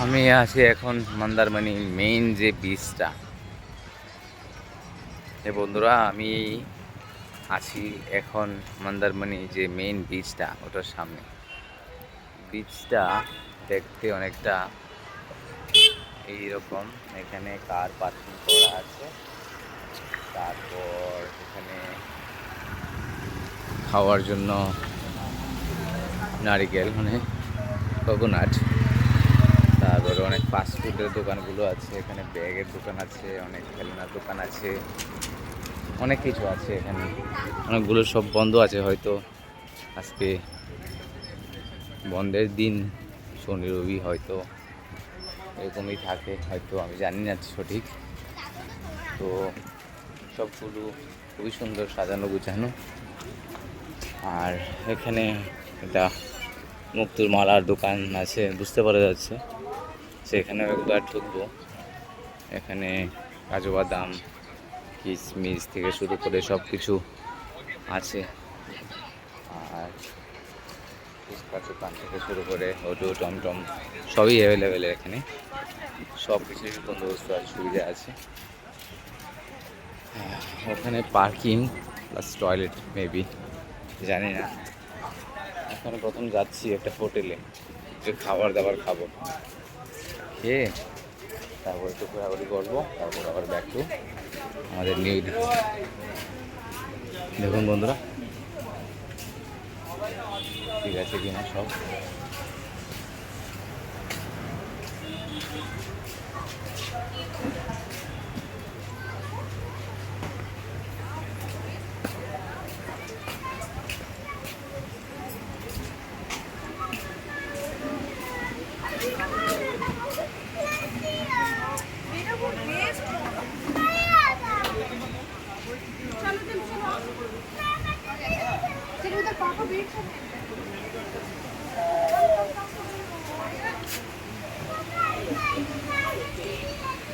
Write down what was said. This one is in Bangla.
আমি আছি এখন মন্দারমণি মেইন যে বিচটা। বন্ধুরা, আমি আছি এখন মন্দারমণি যে মেইন বিচটা, ওটার সামনে। বিচটা দেখতে অনেকটা এইরকম। এখানে কার পার্কিং করা আছে, তারপর এখানে খাওয়ার জন্য নারিকেল মানে কোকোনাট, তারপরে অনেক ফাস্টফুডের দোকানগুলো আছে এখানে, ব্যাগের দোকান আছে, অনেক খেলনার দোকান আছে, অনেক কিছু আছে এখানে। অনেকগুলো সব বন্ধ আছে, হয়তো আজকে বন্ধের দিন, শনি রবি হয়তো এরকমই থাকে, হয়তো আমি জানি না সঠিক। তো সবগুলো খুবই সুন্দর সাজানো গুছানো। আর এখানে একটা মুক্তোর মালার দোকান আছে, বুঝতে পারা যাচ্ছে। সেখানে একবার ঢুকবো। এখানে কাজু বাদাম, কিশমিশ থেকে শুরু করে সব কিছু আছে। আর ফুচকা দোকান থেকে শুরু করে অটো, টমটম সবই অ্যাভেলেবেল এখানে। সব কিছুর বন্দোবস্ত আছে, সুবিধা আছে। ওখানে পার্কিং প্লাস টয়লেট মেবি, জানি না। এখন প্রথম যাচ্ছি একটা হোটেলে, যে খাবার দাবার খাবো, খেয়ে তারপর একটু ঘোরাঘুরি করবো, তারপর আবার ব্যাক টু আমাদের নিউ দিঘা। দেখুন বন্ধুরা, ঠিক আছে কিনা সব। चलो उधर पापा वेट कर रहे हैं।